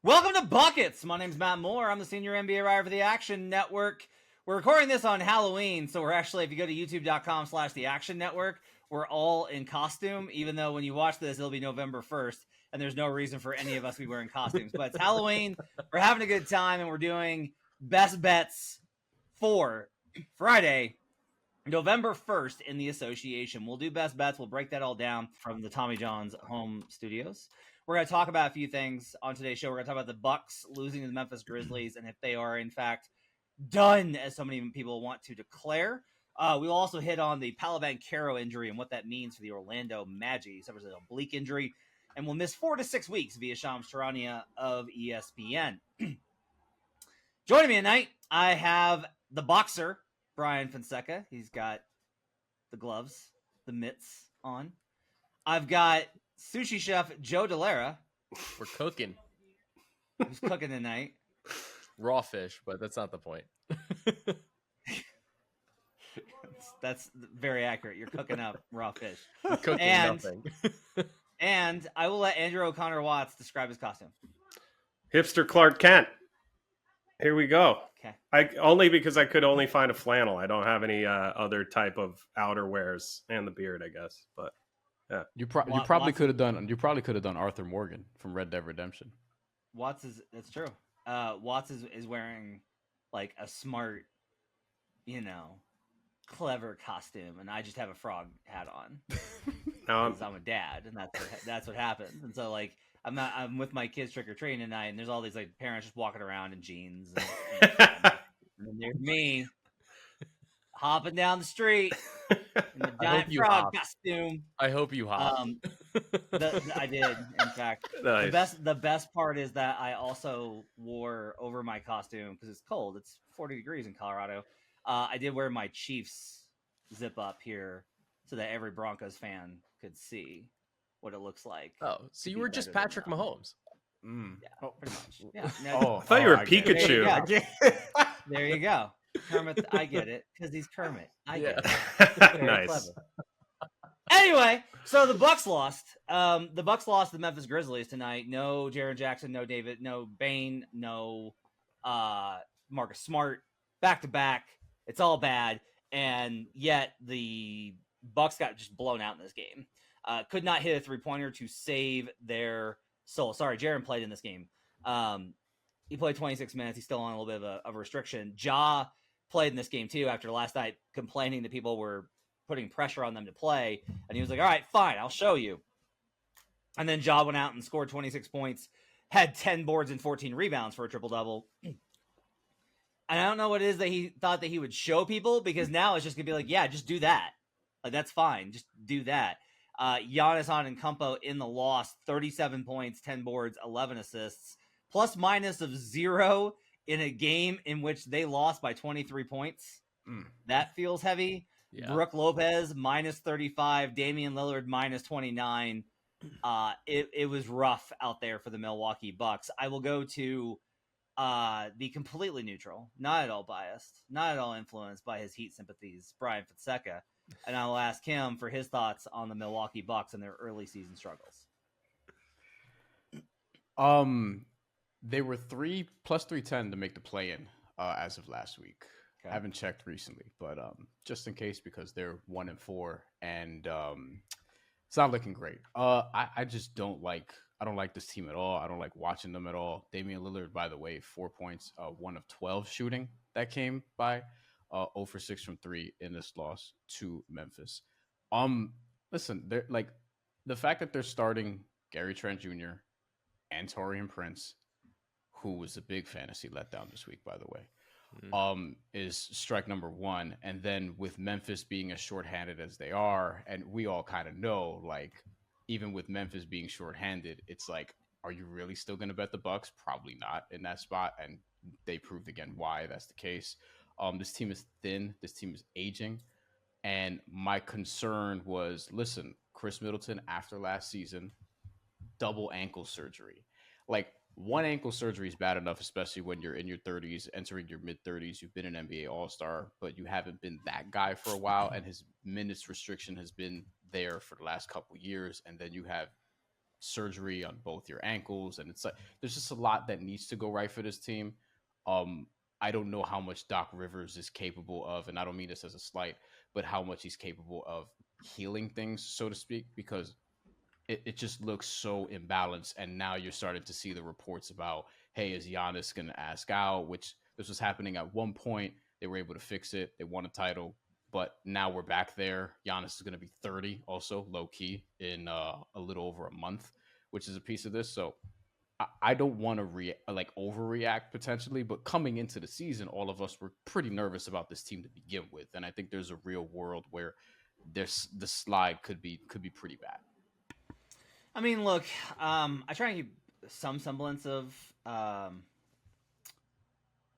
Welcome to Buckets. My name's Matt Moore. I'm the senior NBA writer for the Action Network. We're recording this on Halloween, so we're actually, if you go to youtube.com/the Action Network, we're all in costume, even though when you watch this, it'll be November 1st, and there's no reason for any of us to be wearing costumes. But it's Halloween, we're having a good time, and we're doing best bets for Friday, November 1st in the association. We'll do best bets. We'll break that all down from the Tommy John's home studios. We're going to talk about a few things on today's show. We're going to talk about the Bucks losing to the Memphis Grizzlies and if they are, in fact, done, as so many people want to declare. We'll also hit on the Paolo Banchero injury and what that means for the Orlando Magic. He suffers an oblique injury and will miss 4 to 6 weeks via Shams Charania of ESPN. Joining me tonight, I have the boxer, Bryan Fonseca. He's got the gloves, the mitts on. I've got sushi chef Joe Dellera. We're cooking. Who's cooking tonight? Raw fish, but that's not the point. That's very accurate. You're cooking up raw fish. We're cooking nothing. And I will let Andrew O'Connor Watts describe his costume. Hipster Clark Kent. Here we go. Okay. Only because I could only find a flannel. I don't have any other type of outerwears and the beard, I guess. But yeah, you probably could have done Arthur Morgan from Red Dead Redemption. That's true. Watts is wearing like a smart, clever costume, and I just have a frog hat on because I'm a dad, and that's what happens. And so like I'm with my kids trick or treating tonight, and there's all these like parents just walking around in jeans, and then there's me hopping down the street in the giant frog costume. I hope you hop. I did, in fact. Nice. The best part is that I also wore over my costume because it's cold. It's 40 degrees in Colorado. I did wear my Chiefs zip up here so that every Broncos fan could see what it looks like. Oh, so you were just Patrick Mahomes. Yeah, pretty much. Yeah. I thought you were Pikachu. There you go. Kermit, I get it because he's Kermit. I get it. Nice. Clever. Anyway, so the Bucks lost. The Bucks lost to the Memphis Grizzlies tonight. No Jaren Jackson, no David, no Bane, no Marcus Smart. Back to back. It's all bad, and yet the Bucks got just blown out in this game. Could not hit a 3-pointer to save their soul. Sorry, Jaren played in this game. He played 26 minutes. He's still on a little bit of a restriction. Ja played in this game too after last night complaining that people were putting pressure on them to play. And he was like, all right, fine, I'll show you. And then Ja went out and scored 26 points, had 10 boards and 14 rebounds for a triple-double. And I don't know what it is that he thought that he would show people, because now it's just going to be like, yeah, just do that. Like, that's fine. Just do that. Giannis Antetokounmpo in the loss, 37 points, 10 boards, 11 assists, plus minus of 0 in a game in which they lost by 23 points. That feels heavy. Yeah. Brook Lopez, minus 35. Damian Lillard, minus 29. It was rough out there for the Milwaukee Bucks. I will go to the completely neutral, not at all biased, not at all influenced by his Heat sympathies, Bryan Fonseca. And I will ask him for his thoughts on the Milwaukee Bucks and their early season struggles. They were plus 310 to make the play-in as of last week. Okay. I haven't checked recently, but just in case, because they're 1-4 and it's not looking great. I just don't like this team at all. I don't like watching them at all. Damian Lillard, by the way, 4 points, 1 of 12 shooting that came by. 0 for 6 from 3 in this loss to Memphis. Listen, they're like the fact that they're starting Gary Trent Jr. and Taurean Prince, who was a big fantasy letdown this week, by the way, is strike number one. And then with Memphis being as shorthanded as they are, and we all kind of know, like, even with Memphis being shorthanded, it's like, are you really still going to bet the Bucks? Probably not in that spot. And they proved again why that's the case. This team is thin. This team is aging. And my concern was, listen, Chris Middleton, after last season, double ankle surgery. Like, one ankle surgery is bad enough, especially when you're in your 30s, entering your mid-30s. You've been an NBA All-Star, but you haven't been that guy for a while, and his minutes restriction has been there for the last couple years. And then you have surgery on both your ankles, and it's like there's just a lot that needs to go right for this team. I don't know how much Doc Rivers is capable of, and I don't mean this as a slight, but how much he's capable of healing things, so to speak, because it just looks so imbalanced. And now you're starting to see the reports about, hey, is Giannis going to ask out? Which this was happening at one point. They were able to fix it. They won a title. But now we're back there. Giannis is going to be 30 also, low-key, in a little over a month, which is a piece of this. So I don't want to overreact potentially, but coming into the season, all of us were pretty nervous about this team to begin with. And I think there's a real world where the slide could be pretty bad. I mean, look, I try and keep some semblance of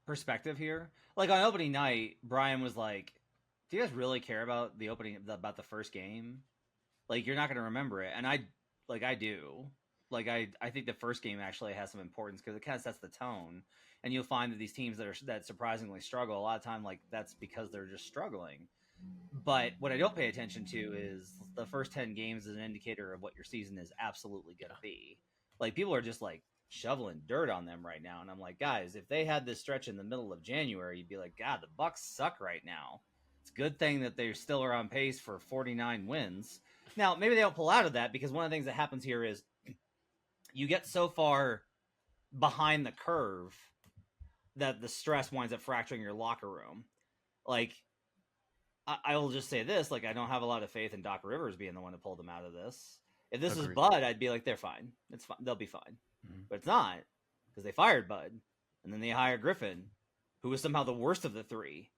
perspective here. Like on opening night, Bryan was like, "Do you guys really care about the first game? Like, you're not going to remember it." And I do. Like, I think the first game actually has some importance because it kind of sets the tone. And you'll find that these teams that surprisingly struggle, a lot of time, like, that's because they're just struggling. But what I don't pay attention to is the first 10 games is an indicator of what your season is absolutely going to be. Like, people are just, like, shoveling dirt on them right now. And I'm like, guys, if they had this stretch in the middle of January, you'd be like, God, the Bucks suck right now. It's a good thing that they still are on pace for 49 wins. Now, maybe they don't pull out of that because one of the things that happens here is you get so far behind the curve that the stress winds up fracturing your locker room. Like, I will just say this, like, I don't have a lot of faith in Doc Rivers being the one to pull them out of this. If this is Bud, I'd be like, they're fine. It's fine. They'll be fine. Mm-hmm. But it's not, because they fired Bud, and then they hired Griffin, who was somehow the worst of the three.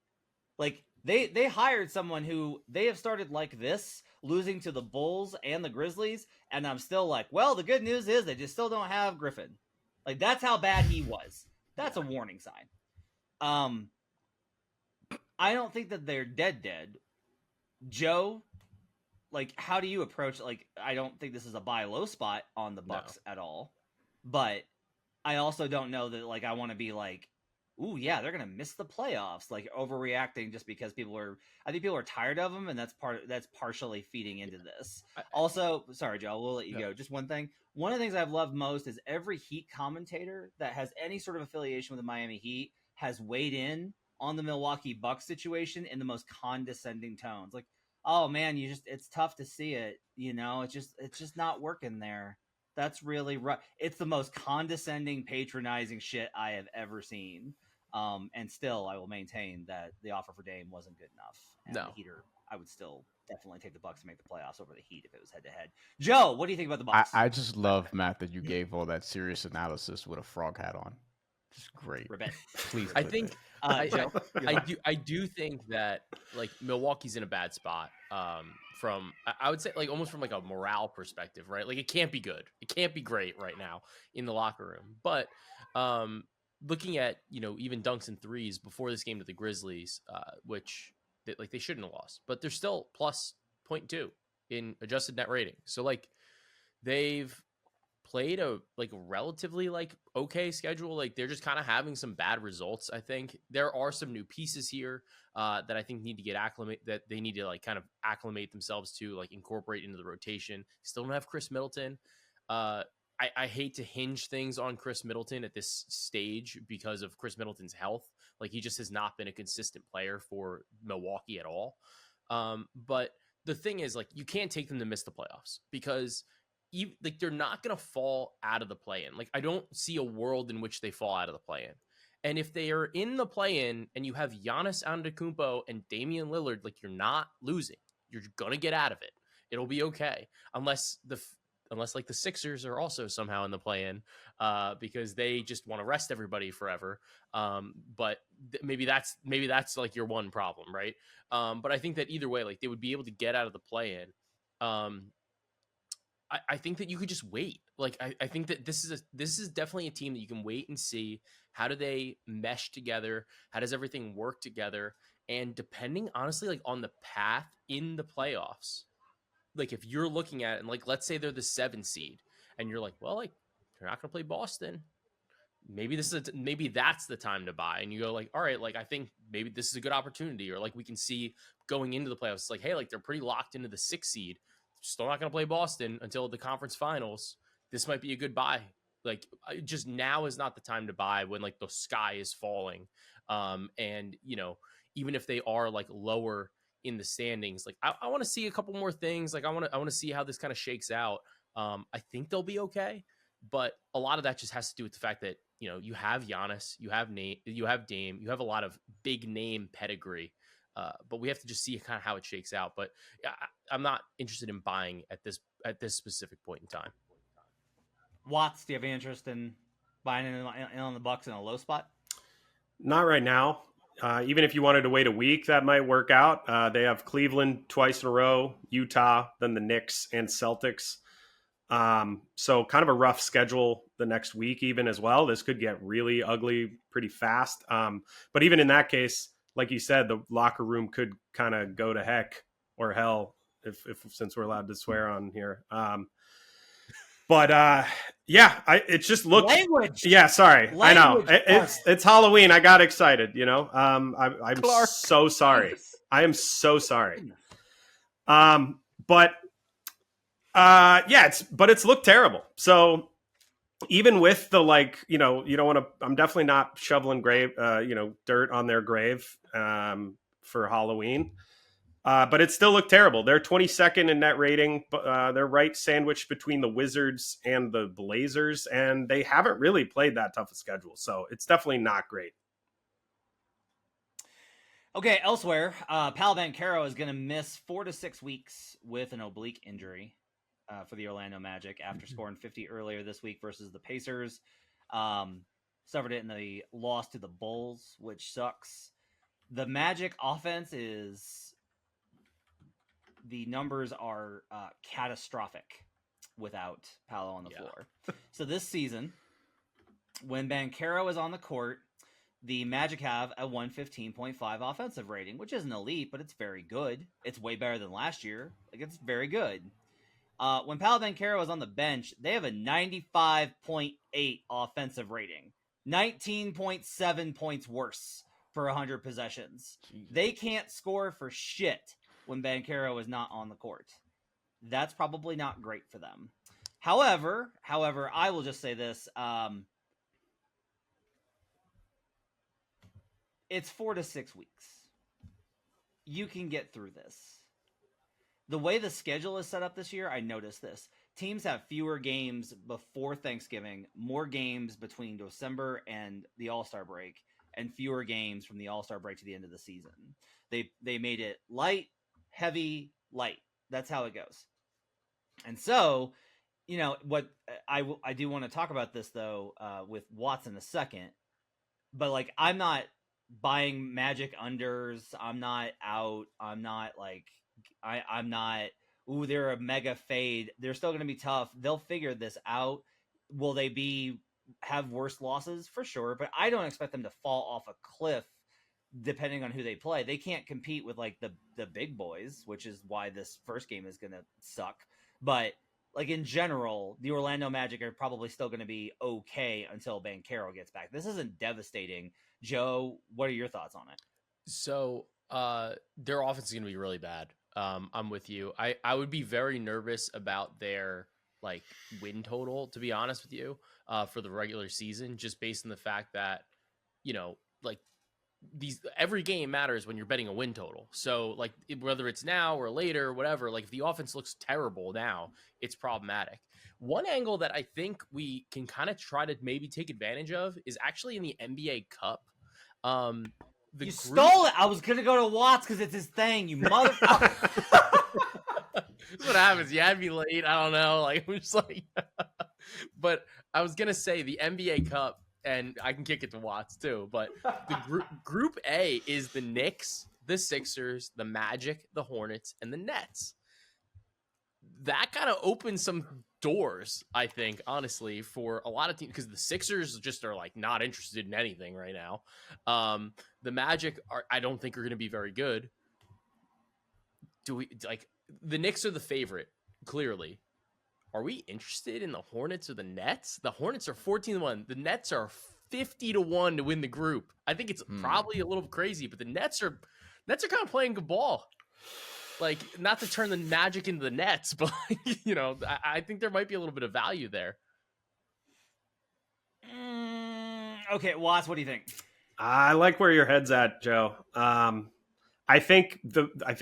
Like, they hired someone who they have started like this, losing to the Bulls and the Grizzlies, and I'm still like, well, the good news is they just still don't have Griffin. Like, that's how bad he was. That's a warning sign. I don't think that they're dead. Joe, like, how do you approach, like, I don't think this is a buy low spot on the Bucks at all. But I also don't know that, like, I want to be like, ooh, yeah, they're going to miss the playoffs, like, overreacting just because I think people are tired of them, and that's partially feeding into this. Also, sorry, Joe, we'll let you go. Just one thing. One of the things I've loved most is every Heat commentator that has any sort of affiliation with the Miami Heat has weighed in on the Milwaukee Bucks situation in the most condescending tones. Like, oh man, it's tough to see it. You know, it's just not working there. That's really rough. It's the most condescending, patronizing shit I have ever seen. And still, I will maintain that the offer for Dame wasn't good enough. And the Heater, I would still definitely take the Bucks to make the playoffs over the Heat if it was head to head. Joe, what do you think about the Bucks? I just love, Matt, that you gave all that serious analysis with a frog hat on. Just great. Ribbit. Please. I think I do think that, like, Milwaukee's in a bad spot. From I would say, like, almost from like a morale perspective, right? Like, it can't be good. It can't be great right now in the locker room. But looking at, you know, even dunks and threes before this game to the Grizzlies, which they shouldn't have lost, but they're still plus 0.2 in adjusted net rating. So, like, they've played a relatively okay schedule. Like, they're just kind of having some bad results. I think there are some new pieces here that I think need to get that they need to kind of acclimate themselves to, like, incorporate into the rotation. Still don't have Chris Middleton. I hate to hinge things on Chris Middleton at this stage because of Chris Middleton's health. Like, he just has not been a consistent player for Milwaukee at all. But the thing is, like, you can't take them to miss the playoffs because they're not going to fall out of the play-in. Like, I don't see a world in which they fall out of the play-in. And if they are in the play-in and you have Giannis Antetokounmpo and Damian Lillard, like, you're not losing. You're going to get out of it. It'll be okay. Unless the Sixers are also somehow in the play-in because they just want to rest everybody forever. But maybe that's like your one problem, right? But I think that either way, like, they would be able to get out of the play-in. I think that you could just wait. Like, I think that this is definitely a team that you can wait and see how do they mesh together, how does everything work together, and depending honestly, like, on the path in the playoffs. Like, if you're looking at it and, like, let's say they're the 7 seed and you're like, well, like, they're not going to play Boston. Maybe that's the time to buy. And you go, like, all right, like, I think maybe this is a good opportunity. Or, like, we can see going into the playoffs, it's like, hey, like, they're pretty locked into the 6 seed. Still not going to play Boston until the conference finals. this might be a good buy. Like, just now is not the time to buy when like the sky is falling. And even if they are like lower in the standings, like I want to see a couple more things. Like I want to see how this kind of shakes out. I think they'll be okay, but a lot of that just has to do with the fact that you have Giannis, you have Dame, you have a lot of big name pedigree. But we have to just see kind of how it shakes out. But I'm not interested in buying at this specific point in time. Watts, do you have any interest in buying in on the Bucks in a low spot? Not right now. Even if you wanted to wait a week, that might work out. They have Cleveland twice in a row, Utah, then the Knicks and Celtics. So kind of a rough schedule the next week even as well. This could get really ugly pretty fast. But even in that case, like you said, the locker room could kind of go to heck or hell if since we're allowed to swear on here. It just looked language. Yeah, sorry. Language. I know it's Halloween. I got excited. I'm Clark. so sorry. I am so sorry. It's looked terrible. So even with the you don't want to. I'm definitely not shoveling dirt on their grave for Halloween. But it still looked terrible. They're 22nd in net rating. They're right sandwiched between the Wizards and the Blazers, and they haven't really played that tough a schedule. So it's definitely not great. Okay, elsewhere, Paolo Banchero is going to miss 4 to 6 weeks with an oblique injury for the Orlando Magic after scoring 50 earlier this week versus the Pacers. Suffered it in the loss to the Bulls, which sucks. The Magic offense the numbers are catastrophic without Paolo on the floor. So this season, when Banchero is on the court, the Magic have a 115.5 offensive rating, which isn't elite, but it's very good. It's way better than last year. Like, it's very good. When Paolo Banchero is on the bench, they have a 95.8 offensive rating. 19.7 points worse per 100 possessions. Jesus. They can't score for shit when Banchero is not on the court. That's probably not great for them. However, I will just say this. It's 4 to 6 weeks. You can get through this. The way the schedule is set up this year, I noticed this. Teams have fewer games before Thanksgiving, more games between December and the All-Star break, and fewer games from the All-Star break to the end of the season. They made it light, heavy, light. That's how it goes. And so, what I do want to talk about this though with Watts in a second, but I'm not buying Magic unders. I'm not out. I'm not I'm not. Ooh, they're a mega fade. They're still going to be tough. They'll figure this out. Will they have worse losses? For sure, but I don't expect them to fall off a cliff depending on who they play. They can't compete with the big boys, which is why this first game is going to suck. But in general, the Orlando Magic are probably still going to be okay until Banchero gets back. This isn't devastating. Joe, what are your thoughts on it? So their offense is going to be really bad. I'm with you. I would be very nervous about their win total, to be honest with you, for the regular season, just based on the fact that, every game matters when you're betting a win total. So whether it's now or later or whatever, if the offense looks terrible now, it's problematic. One angle that I think we can kind of try to maybe take advantage of is actually in the NBA Cup. Stole it. I was going to go to Watts because it's his thing, you motherfucker. That's what happens. You had me late. I don't know. I'm just but I was going to say the NBA Cup, and I can kick it to Watts too, but the group A is the Knicks, the Sixers, the Magic, the Hornets, and the Nets. That kind of opens some doors, I think, honestly, for a lot of teams, because the Sixers just are not interested in anything right now. The Magic I don't think are going to be very good. The Knicks are the favorite, clearly. Are we interested in the Hornets or the Nets? The Hornets are 14-1. The Nets are 50-1 to win the group. I think it's probably a little crazy, but the Nets are kind of playing good ball. like not to turn the Magic into the Nets, but you know, I think there might be a little bit of value there. Okay, Watts, what do you think? I like where your head's at, Joe. I think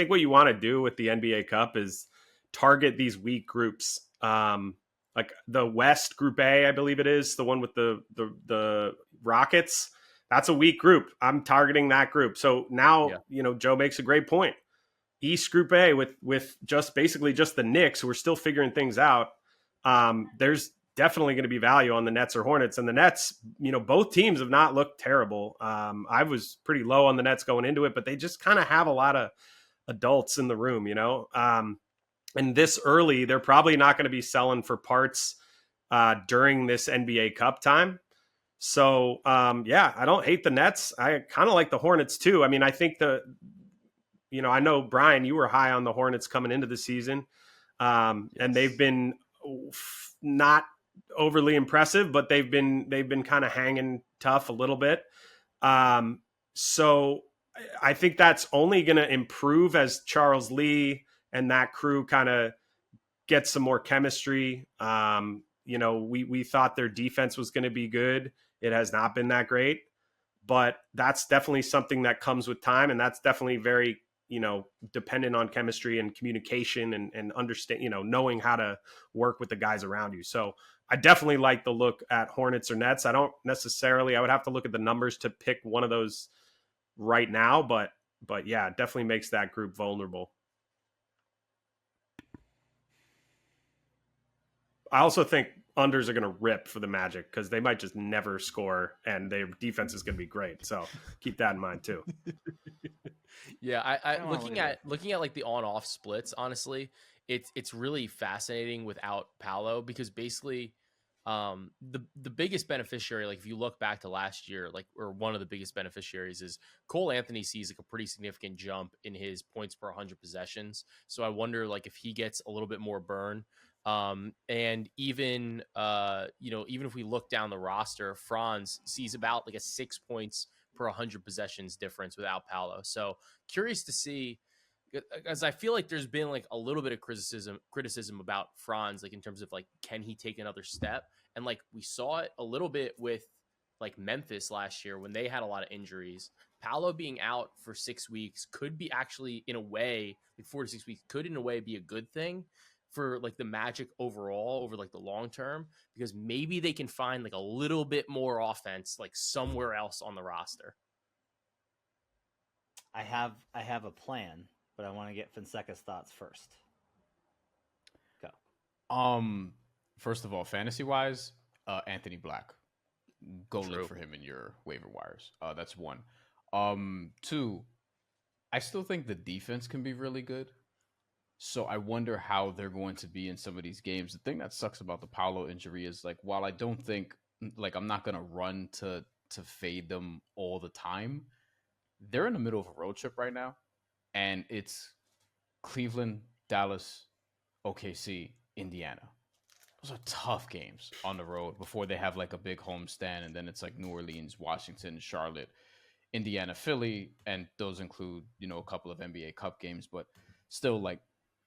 what you want to do with the NBA Cup is target these weak groups. Like the West Group A, I believe it is, the one with the Rockets. That's a weak group. I'm targeting that group. So now, Joe makes a great point. East Group A with just basically just the Knicks, who are still figuring things out. There's definitely going to be value on the Nets or Hornets. And the Nets, both teams have not looked terrible. I was pretty low on the Nets going into it, but they just kind of have a lot of adults in the room, and this early, they're probably not going to be selling for parts during this NBA Cup time. So, I don't hate the Nets. I kind of like the Hornets too. I mean, I think I know, Bryan, you were high on the Hornets coming into the season. And they've been not overly impressive, but they've been kind of hanging tough a little bit. So I think that's only going to improve as Charles Lee and that crew kind of get some more chemistry. We thought their defense was going to be good. It has not been that great, but that's definitely something that comes with time. And that's definitely very, dependent on chemistry and communication and understand, knowing how to work with the guys around you. So I definitely like the look at Hornets or Nets. I don't necessarily, I would have to look at the numbers to pick one of those right now, but yeah, it definitely makes that group vulnerable. I also think unders are going to rip for the Magic because they might just never score and their defense is going to be great. So keep that in mind too. Yeah, I looking at like the on-off splits, honestly, it's really fascinating without Paolo because basically the biggest beneficiary, like if you look back to last year, like, or one of the biggest beneficiaries is Cole Anthony sees like a pretty significant jump in his points per 100 possessions. So I wonder like if he gets a little bit more burn. And even even if we look down the roster, Franz sees about like a 6 points per 100 possessions difference without Paolo. So curious to see, as I feel like there's been like a little bit of criticism about Franz, like in terms of like, can he take another step? And like we saw it a little bit with like Memphis last year when they had a lot of injuries. Paolo being out for 6 weeks could be actually, in a way, like 4 to 6 weeks could in a way be a good thing for like the Magic overall over like the long term, because maybe they can find like a little bit more offense like somewhere else on the roster. I have a plan, but I want to get Fonseca's thoughts first. Go. First of all, fantasy wise, Anthony Black. Go True. Look for him in your waiver wires. That's one. Two, I still think the defense can be really good. So I wonder how they're going to be in some of these games. The thing that sucks about the Paolo injury is like, while I don't think like I'm not going to run to fade them all the time, they're in the middle of a road trip right now. And it's Cleveland, Dallas, OKC, Indiana. Those are tough games on the road before they have like a big homestand. And then it's like New Orleans, Washington, Charlotte, Indiana, Philly. And those include, a couple of NBA Cup games, but still like,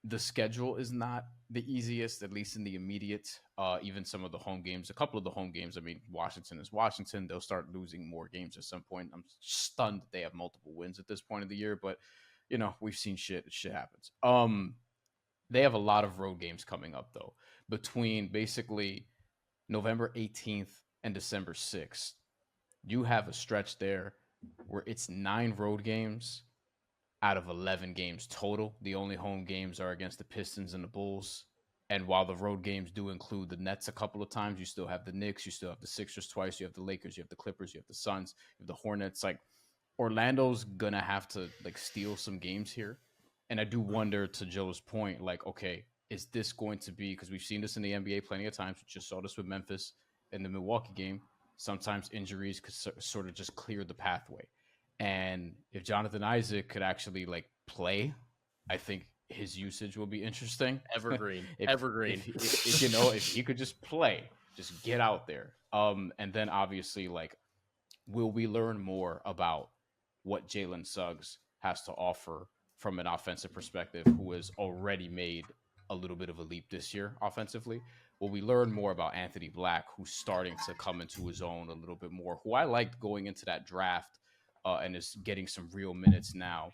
the schedule is not the easiest, at least in the immediate. Even some of the home games, a couple of the home games. I mean, Washington is Washington. They'll start losing more games at some point. I'm stunned that they have multiple wins at this point of the year, but we've seen shit. Shit happens. They have a lot of road games coming up though, between basically November 18th and December 6th. You have a stretch there where it's 9 road games out of 11 games total. The only home games are against the Pistons and the Bulls. And while the road games do include the Nets a couple of times, you still have the Knicks, you still have the Sixers twice, you have the Lakers, you have the Clippers, you have the Suns, you have the Hornets. Like, Orlando's gonna have to like steal some games here. And I do wonder, to Joe's point, like, okay, is this going to be, because we've seen this in the NBA plenty of times. We just saw this with Memphis in the Milwaukee game. Sometimes injuries could sort of just clear the pathway. And if Jonathan Isaac could actually like play, I think his usage will be interesting. Evergreen. If he could just play, just get out there. And then obviously, like, will we learn more about what Jalen Suggs has to offer from an offensive perspective who has already made a little bit of a leap this year offensively. Well, we learn more about Anthony Black, who's starting to come into his own a little bit more, who I liked going into that draft and is getting some real minutes now.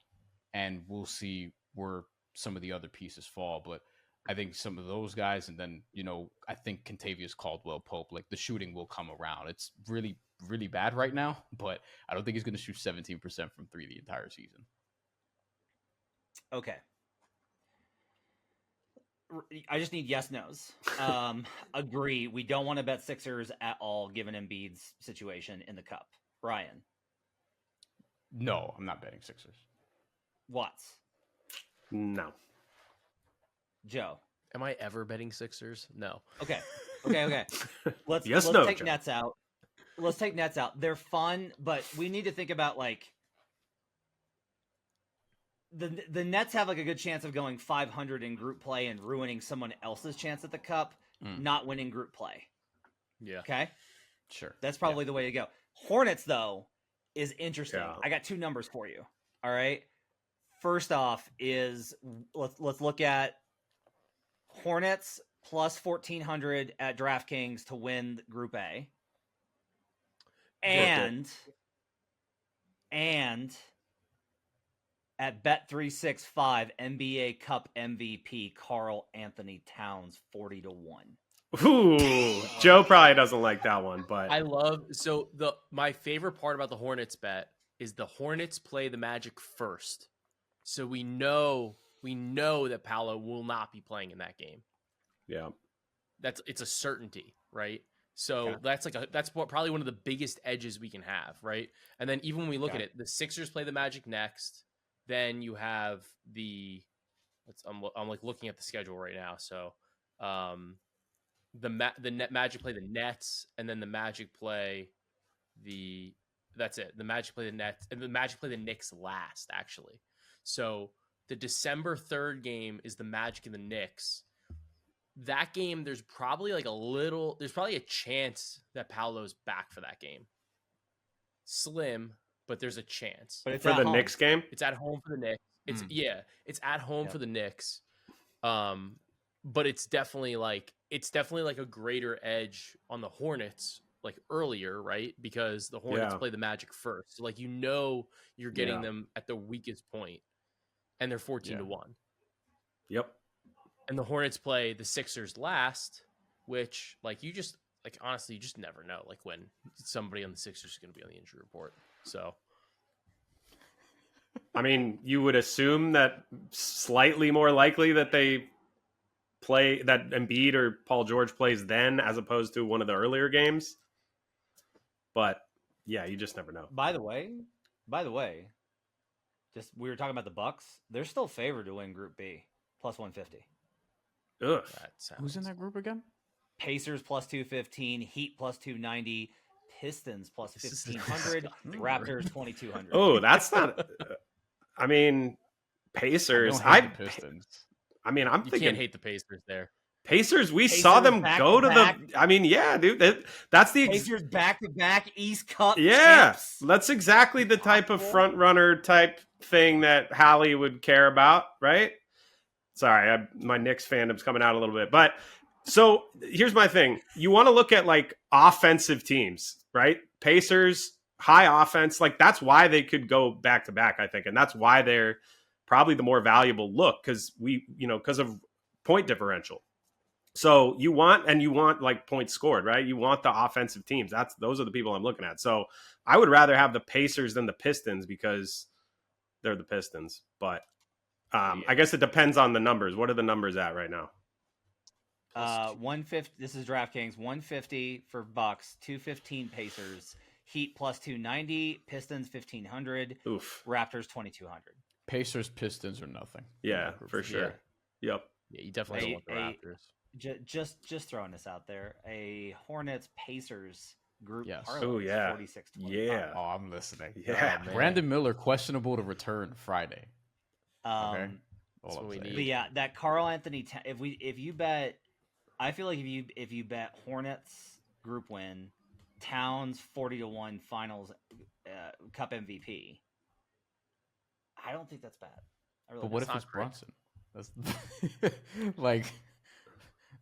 And we'll see where some of the other pieces fall. But I think some of those guys, and then, I think Kentavious Caldwell-Pope, like the shooting will come around. It's really, really bad right now, but I don't think he's going to shoot 17% from three the entire season. Okay. I just need yes, no's. Agree. We don't want to bet Sixers at all, given Embiid's situation in the cup. Bryan. No, I'm not betting Sixers. Watts. No. Joe. Am I ever betting Sixers? No. Okay. Let's take Joe. Nets out. Let's take Nets out. They're fun, but we need to think about like the Nets have like a good chance of going 500 in group play and ruining someone else's chance at the cup, not winning group play. Yeah. Okay. Sure. That's probably the way to go. Hornets though is interesting. Yeah. I got two numbers for you. All right. First off is let's look at Hornets plus 1,400 at DraftKings to win Group A. And at Bet365, NBA Cup MVP Karl Anthony Towns 40-1. Ooh, Joe probably doesn't like that one, but my favorite part about the Hornets bet is the Hornets play the Magic first. So we know that Paolo will not be playing in that game. yeah, It's a certainty, right? So that's probably one of the biggest edges we can have, right? And then even when we look at it, the Sixers play the Magic next. Then you have I'm like looking at the schedule right now. So the Magic play the Nets, and then the Magic play that's it. The Magic play the Nets, and the Magic play the Knicks last, actually. So the December 3rd game is the Magic and the Knicks. That game, there's probably a chance that Paolo's back for that game. Slim, but there's a chance. But it's for the Knicks game, it's at home for the Knicks. It's at home for the Knicks. But it's definitely like a greater edge on the Hornets like earlier, right? Because the Hornets play the Magic first. So like you're getting them at the weakest point, and they're 14-1. Yep. And the Hornets play the Sixers last, which honestly you just never know like when somebody on the Sixers is going to be on the injury report. So I mean, you would assume that slightly more likely that they play that Embiid or Paul George plays then as opposed to one of the earlier games. But yeah, you just never know. By the way, just we were talking about the Bucks. They're still favored to win Group B, plus 150. Ugh. Who's in that group again? Pacers plus 215, Heat plus 290, Pistons plus 1,500, Raptors 2,200. Oh, that's not. I mean, Pacers. The Pistons. I mean, I'm thinking. You can't hate the Pacers there. Pacers, we saw them go to the. I mean, yeah, dude. That's the Pacers back-to-back East Cup. Yeah, champs. that's exactly the type of front runner type thing that Hallie would care about, right? Sorry, my Knicks fandom's coming out a little bit, but so here's my thing: you want to look at like offensive teams, right? Pacers, high offense, like that's why they could go back to back, I think, and that's why they're probably the more valuable look because because of point differential. So you want like points scored, right? You want the offensive teams. Those are the people I'm looking at. So I would rather have the Pacers than the Pistons because they're the Pistons. But I guess it depends on the numbers. What are the numbers at right now? 150. This is DraftKings. 150 for Bucks. 215 Pacers. Heat plus 290. Pistons 1,500. Oof. Raptors 2,200. Pacers, Pistons, or nothing. Yeah, for sure. Yep. Yeah, you definitely don't want the Raptors. Just throwing this out there. A Hornets Pacers group. Yes. Oh yeah. 46 Yeah. Oh, I'm listening. Yeah. Brandon Miller questionable to return Friday. Okay. That's what we need. But yeah, that Karl Anthony. If you bet, I feel like if you bet Hornets group win, Towns 40-1 Finals Cup MVP. I don't think that's bad. But what if it's Brunson? That's like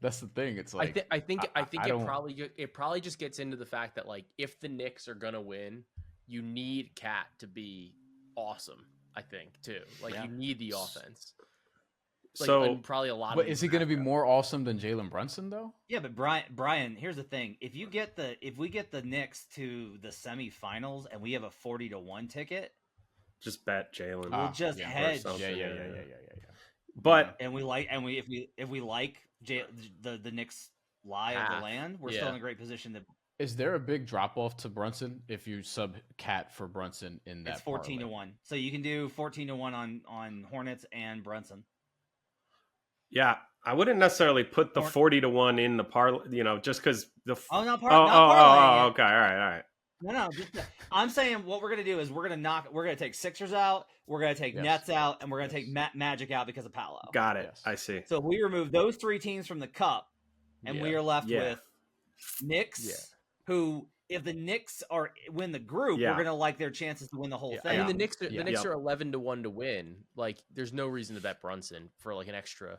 that's the thing. It's like I think it probably just gets into the fact that like if the Knicks are gonna win, you need Cat to be awesome. I think too. Like you need the offense. Like, so probably a lot. But is he going to be more awesome than Jalen Brunson though? Yeah, but Brian, here's the thing: if we get the Knicks to the semifinals and we have a 40-1 ticket, just bet Jalen. We'll just hedge. Yeah. But if we like the Knicks lie of the land, we're still in a great position to. Is there a big drop off to Brunson if you sub Cat for Brunson in that? It's 14-1, so you can do 14-1 on Hornets and Brunson. Yeah, I wouldn't necessarily put the 40-1 in the parlay, just because the. Not parlay. Okay, all right. No. I'm saying what we're gonna do is we're gonna take Sixers out, we're gonna take Nets out, and we're gonna take Magic out because of Paolo. Got it. Yes. I see. So if we remove those 3 teams from the cup, and we are left with Knicks, who. If the Knicks win the group, we're gonna like their chances to win the whole thing. I mean, the Knicks are 11-1 to win. Like, there's no reason to bet Brunson for like an extra.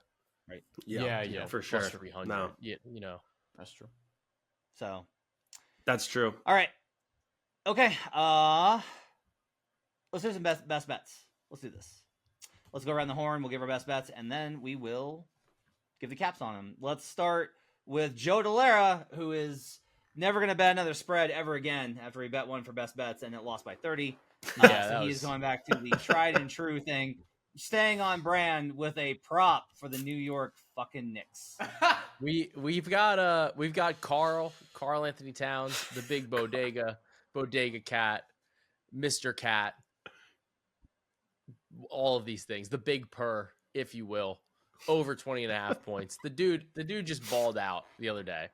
Right. Yeah, for sure. 300. No. Yeah, that's true. So that's true. All right. Okay. Let's do some best bets. Let's do this. Let's go around the horn. We'll give our best bets, and then we will give the caps on them. Let's start with Joe Dellera, who is never going to bet another spread ever again after he bet one for best bets and it lost by 30. So he's going back to the tried and true thing. Staying on brand with a prop for the New York fucking Knicks. We've got Carl Anthony Towns, the big bodega cat, Mr. Cat, all of these things, the big purr, if you will, over 20.5 points. The dude just balled out the other day.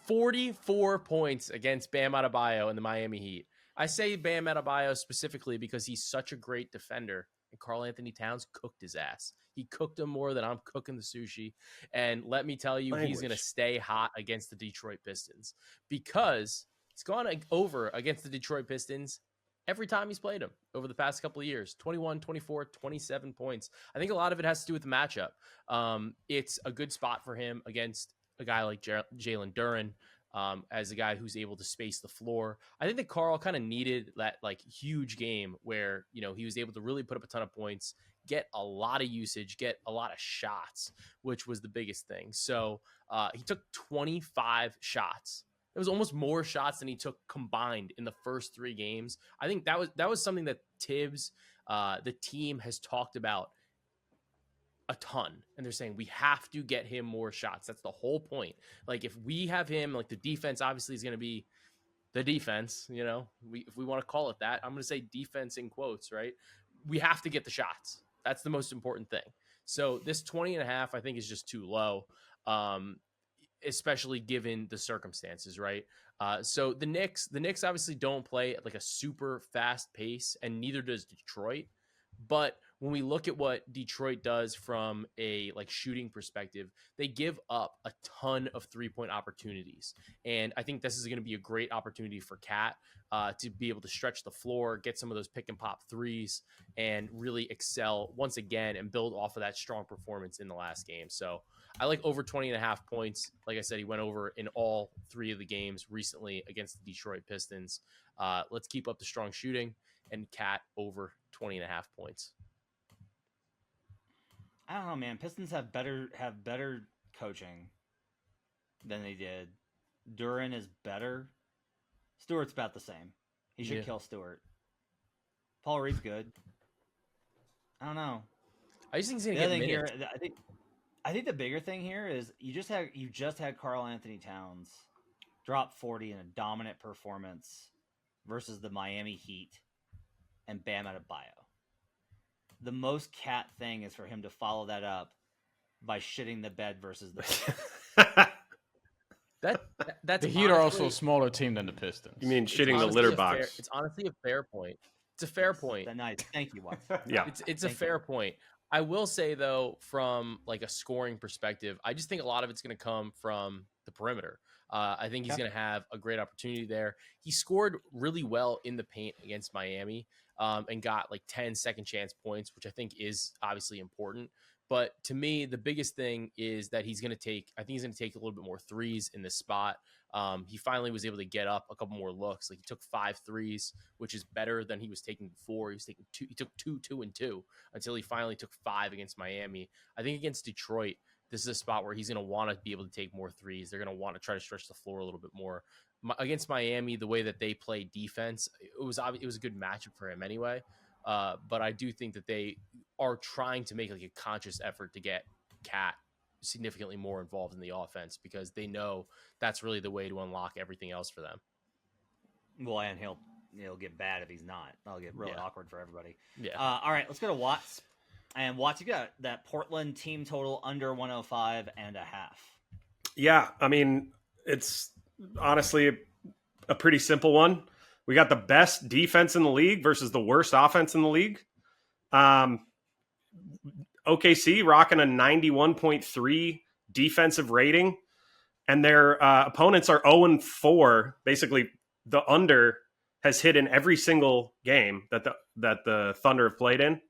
44 points against Bam Adebayo and the Miami Heat. I say Bam Adebayo specifically because he's such a great defender. And Karl Anthony Towns cooked his ass. He cooked him more than I'm cooking the sushi. And let me tell you, he's going to stay hot against the Detroit Pistons because he's gone over against the Detroit Pistons every time he's played them over the past couple of years. 21, 24, 27 points. I think a lot of it has to do with the matchup. It's a good spot for him against a guy like Jalen Duren. As a guy who's able to space the floor. I think that Carl kind of needed that like huge game where, he was able to really put up a ton of points, get a lot of usage, get a lot of shots, which was the biggest thing. So he took 25 shots. It was almost more shots than he took combined in the first 3 games. I think that was something that Tibbs, the team, has talked about a ton, and they're saying we have to get him more shots. That's the whole point. Like if we have him, like the defense obviously is going to be the defense, if we want to call it that. I'm going to say defense in quotes, right? We have to get the shots. That's the most important thing. So this 20.5 I think is just too low, especially given the circumstances, right? So the Knicks obviously don't play at like a super fast pace, and neither does Detroit. But when we look at what Detroit does from a like shooting perspective, they give up a ton of 3-point opportunities. And I think this is going to be a great opportunity for Cat to be able to stretch the floor, get some of those pick and pop threes, and really excel once again and build off of that strong performance in the last game. So I like over 20.5 points. Like I said, he went over in all 3 of the games recently against the Detroit Pistons. Let's keep up the strong shooting, and Cat over 20.5 points. I don't know, man. Pistons have better coaching than they did. Duren is better. Stewart's about the same. He should kill Stewart. Paul Reed's good. I don't know. I just think he's gonna get minutes. I think the bigger thing here is you just had Karl Anthony Towns drop 40 in a dominant performance versus the Miami Heat and Bam Adebayo. The most Cat thing is for him to follow that up by shitting the bed versus the that's the Heat are also a smaller team than the Pistons. You mean shitting the litter box? It's honestly a fair point. It's a fair point. Nice. Thank you, Watts. Yeah, it's a fair point. I will say though, from like a scoring perspective, I just think a lot of it's going to come from the perimeter. I think he's going to have a great opportunity there. He scored really well in the paint against Miami and got like 10 second chance points, which I think is obviously important. But to me, the biggest thing is that he's going to take a little bit more threes in this spot. He finally was able to get up a couple more looks. Like he took 5 threes, which is better than he was taking before. He took 2 and 2 until he finally took 5 against Miami. I think against Detroit, this is a spot where he's going to want to be able to take more threes. They're going to want to try to stretch the floor a little bit more. Against Miami, the way that they play defense, it was a good matchup for him anyway. But I do think that they are trying to make like a conscious effort to get Cat significantly more involved in the offense because they know that's really the way to unlock everything else for them. Well, and he'll get bad if he's not. That'll get really awkward for everybody. Yeah. All right, let's go to Watts. And Watts, you got that Portland team total under 105.5. Yeah, I mean, it's honestly a pretty simple one. We got the best defense in the league versus the worst offense in the league. OKC rocking a 91.3 defensive rating, and their opponents are 0-4. Basically, the under has hit in every single game that the Thunder have played in,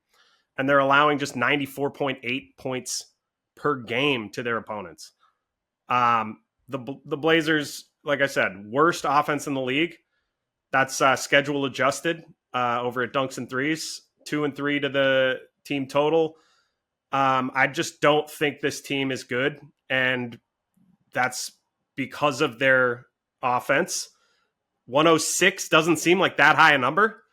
and they're allowing just 94.8 points per game to their opponents. The Blazers, like I said, worst offense in the league. That's schedule adjusted over at Dunks and Threes, 2 and 3 to the team total. I just don't think this team is good, and that's because of their offense. 106 doesn't seem like that high a number,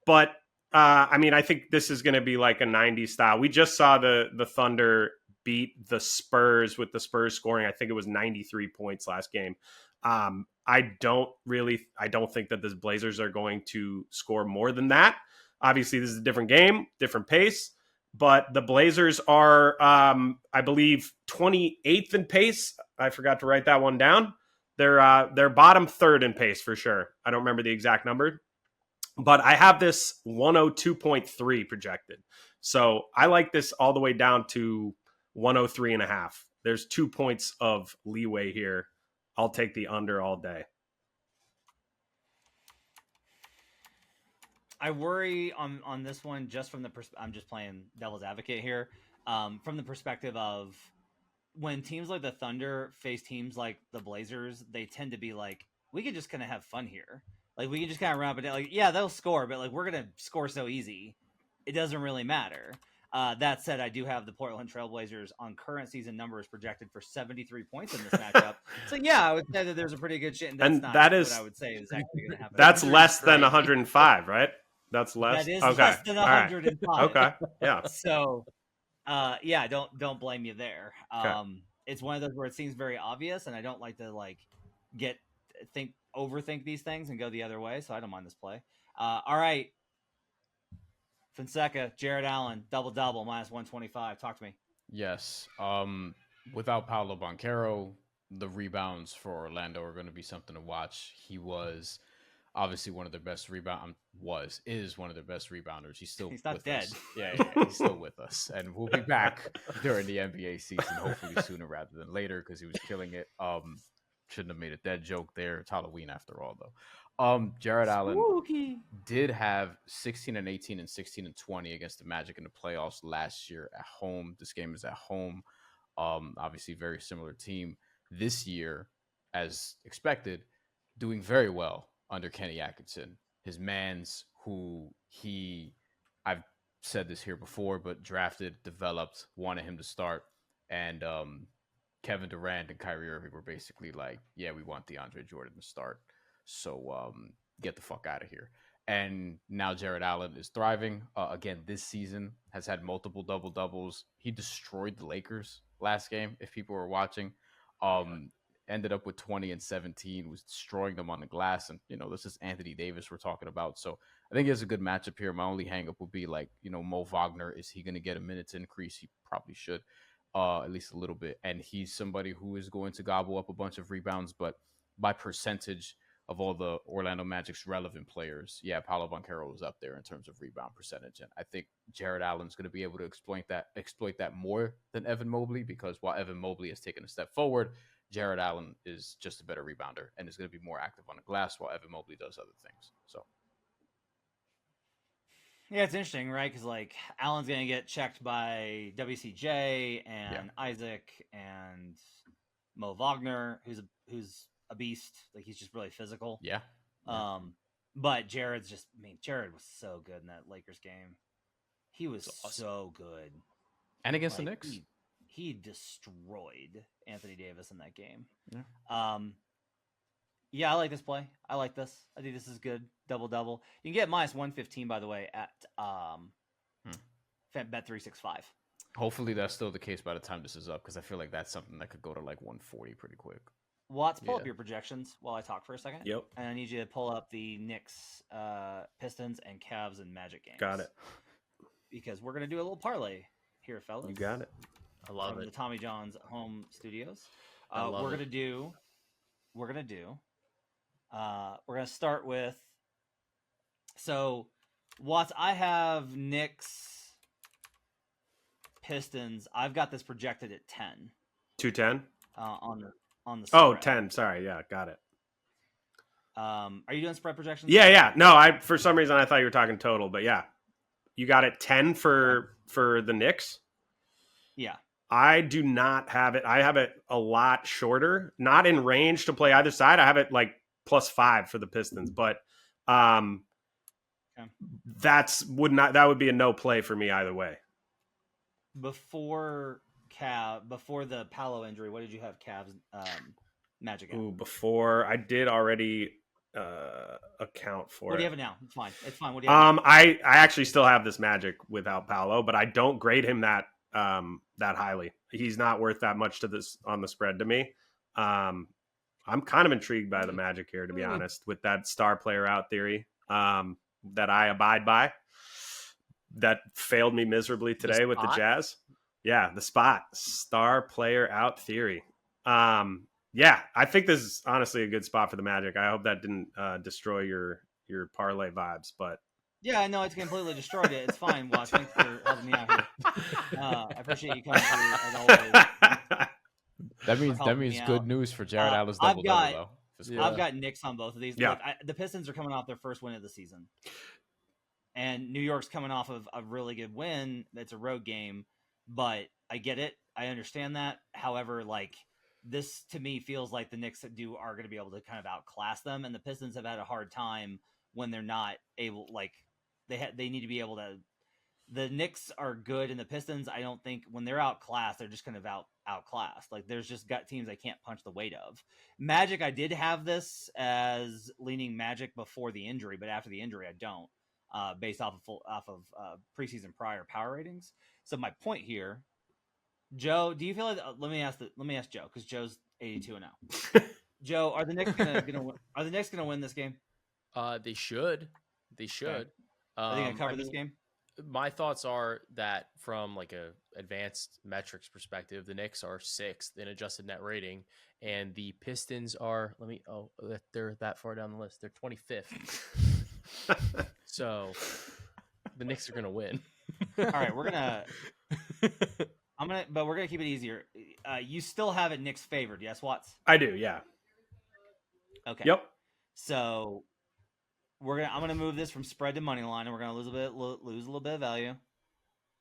but I mean, I think this is going to be like a 90s style. We just saw the Thunder beat the Spurs with the Spurs scoring, I think it was 93 points last game. I don't think that the Blazers are going to score more than that. Obviously, this is a different game, different pace, but the Blazers are, I believe, 28th in pace. I forgot to write that one down. They're bottom third in pace for sure. I don't remember the exact number, but I have this 102.3 projected. So I like this all the way down to 103.5. There's 2 points of leeway here. I'll take the under all day. I worry on this one just from I'm just playing devil's advocate here. From the perspective of when teams like the Thunder face teams like the Blazers, they tend to be like, we could just kind of have fun here. Like we can just kind of run up and down. Like, yeah, they'll score, but like we're gonna score so easy, it doesn't really matter. That said, I do have the Portland Trailblazers on current season numbers projected for 73 points in this matchup. So yeah, I would say that there's a pretty good shit, and that's not what I would say is actually going to happen. That's less than 105, right? That's less. That is okay. less than 105. Right. Okay. Yeah. So, yeah, don't blame you there. Okay. It's one of those where it seems very obvious, and I don't like to overthink these things and go the other way. So I don't mind this play. All right. Fonseca, Jared Allen, double minus 125. Talk to me. Yes. Without Paolo Banchero, the rebounds for Orlando are going to be something to watch. He was obviously one of their best is one of their best rebounders. He's not dead. Us. Yeah, he's still with us, and we'll be back during the NBA season, hopefully sooner rather than later, because he was killing it. Shouldn't have made a dead joke there. It's Halloween after all, though. Jared Allen did have 16 and 18 and 16 and 20 against the Magic in the playoffs last year at home. This game is at home. Obviously, very similar team this year, as expected, doing very well under Kenny Atkinson. His mans, who I've said this here before, but drafted, developed, wanted him to start, and Kevin Durant and Kyrie Irving were basically like, yeah, we want DeAndre Jordan to start. So get the fuck out of here. And now Jared Allen is thriving. Again, this season has had multiple double-doubles. He destroyed the Lakers last game, if people were watching. Ended up with 20 and 17, was destroying them on the glass. And, this is Anthony Davis we're talking about. So I think it's a good matchup here. My only hang-up would be like, Mo Wagner, is he going to get a minutes increase? He probably should, at least a little bit. And he's somebody who is going to gobble up a bunch of rebounds, but by percentage of all the Orlando Magic's relevant players, yeah, Paolo Banchero is up there in terms of rebound percentage. And I think Jared Allen's going to be able to exploit that more than Evan Mobley, because while Evan Mobley has taken a step forward, Jared Allen is just a better rebounder and is going to be more active on the glass while Evan Mobley does other things. So. Yeah, it's interesting, right? Because like Allen's gonna get checked by WCJ and Isaac and Mo Wagner, who's a beast. Like he's just really physical. Yeah. But Jared was so good in that Lakers game. He was awesome. so good. And against the Knicks, he destroyed Anthony Davis in that game. Yeah. Yeah, I like this play. I like this. I think this is good. Double. You can get -115, by the way, at Bet365. Hopefully that's still the case by the time this is up, because I feel like that's something that could go to like 140 pretty quick. Watts, pull up your projections while I talk for a second. Yep. And I need you to pull up the Knicks, Pistons, and Cavs and Magic games. Got it. Because we're going to do a little parlay here, fellas. You got it. I love From it. the Tommy John's home studios. I love we're it. going to start with, so Watts, I have Knicks, Pistons. I've got this projected at 10. 210? On the Oh, spread. 10. Sorry. Yeah, got it. Are you doing spread projections? Yeah. No, for some reason I thought you were talking total, but yeah. You got it 10 for the Knicks? Yeah. I do not have it. I have it a lot shorter, not in range to play either side. I have it like +5 for the Pistons, but that would be a no play for me either way. Before the Paolo injury, what did you have Cavs Magic at? Ooh, before I did already account for What do it. you have it now? It's fine. What do you have now? I actually still have this Magic without Paolo, but I don't grade him that highly. He's not worth that much to this on the spread to me. I'm kind of intrigued by the Magic here, to be honest, with that star player out theory that I abide by. That failed me miserably today with the Jazz. Yeah, the star player out theory. Yeah, I think this is honestly a good spot for the Magic. I hope that didn't destroy your parlay vibes, but yeah, no, it's completely destroyed it. It's fine, Watts. Thanks for helping me out here. I appreciate you coming through as always. That means good news for Jared Allen's double though. I've got Knicks on both of these. Yeah. Look, the Pistons are coming off their first win of the season, and New York's coming off of a really good win. It's a road game, but I get it. I understand that. However, like this to me feels like the Knicks are going to be able to kind of outclass them, and the Pistons have had a hard time when they're not able. Like they need to be able to. The Knicks are good, and the Pistons, I don't think when they're outclassed, they're just kind of outclassed. Like there's just got teams I can't punch the weight of. Magic, I did have this as leaning Magic before the injury, but after the injury, I don't. Based off of preseason prior power ratings. So my point here, Joe, do you feel like? Let me ask Joe, because Joe's 82-0. Joe, are the Knicks gonna win this game? They should. Okay. Are they gonna cover this game? My thoughts are that from like a advanced metrics perspective, the Knicks are 6th in adjusted net rating, and the Pistons are they're that far down the list. They're 25th. So the Knicks are gonna win. All right, we're gonna keep it easier. You still have it Knicks favored, yes, Watts? I do, yeah. Okay. Yep. So I'm gonna move this from spread to money line, and we're gonna lose a little bit of value,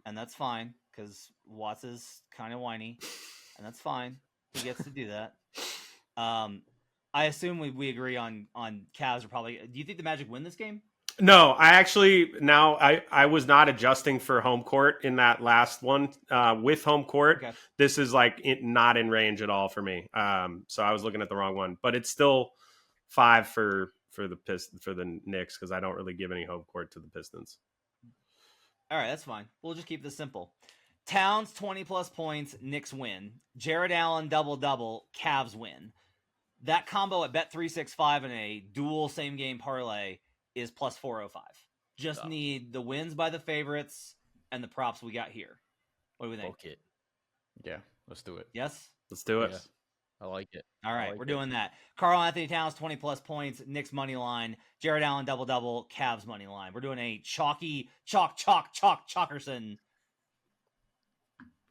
and that's fine because Watts is kind of whiny, and that's fine. He gets to do that. I assume we agree on Cavs are probably. Do you think the Magic win this game? No, I was not adjusting for home court in that last one. With home court, Okay. This is like not in range at all for me. So I was looking at the wrong one, but it's still 5 for the Knicks because I don't really give any home court to the Pistons. All right, that's fine. We'll just keep this simple. Towns 20+ points, Knicks win. Jared Allen double, Cavs win. That combo at Bet365 in a dual same game parlay is +405. Just need the wins by the favorites and the props we got here. What do we think? Okay. Yeah, let's do it. Yes? Let's do it. Yeah. I like it. All right, like we're it. doing that. Karl Anthony Towns 20+ points, Knicks money line. Jared Allen double, Cavs money line. We're doing a chalky Chalkerson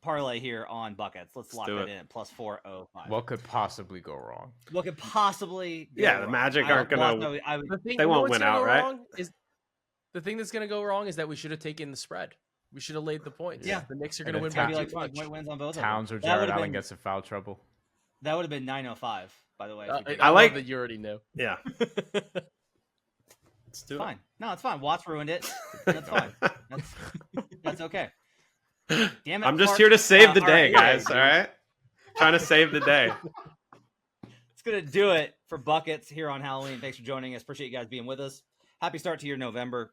parlay here on buckets. Let's lock do that it. in at plus 405. What could possibly go wrong? What could possibly go Yeah, the wrong? Magic I aren't would- gonna- well, I would- The thing, They you know won't what's win gonna out, go right? wrong is the thing that's going to go wrong is that we should have taken the spread. We should have laid the points. Yeah. The Knicks are And going to then win maybe by like too 20 much. point wins on both of them. Towns or That Jared would've Allen been- gets in foul trouble. That would have been 905, by the way. if we did I like- love that you already know. Yeah. Let's do fine. No, it's fine. Watts ruined it. That's fine. That's okay. Damn it. I'm just Mark. here to save the All day, right, guys. All right. Trying to save the day. It's going to do it for Buckets here on Halloween. Thanks for joining us. Appreciate you guys being with us. Happy start to your November.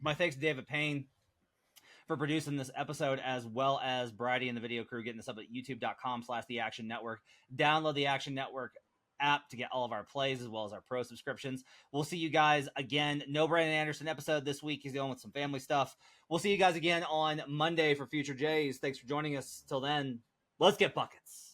My thanks to David Payne for producing this episode, as well as Brady and the video crew getting this up at youtube.com/The Action Network. Download the Action Network app to get all of our plays as well as our pro subscriptions. We'll see you guys again. No Brandon Anderson episode this week. He's dealing with some family stuff. We'll see you guys again on Monday for Future Jays. Thanks for joining us. Till then, let's get buckets.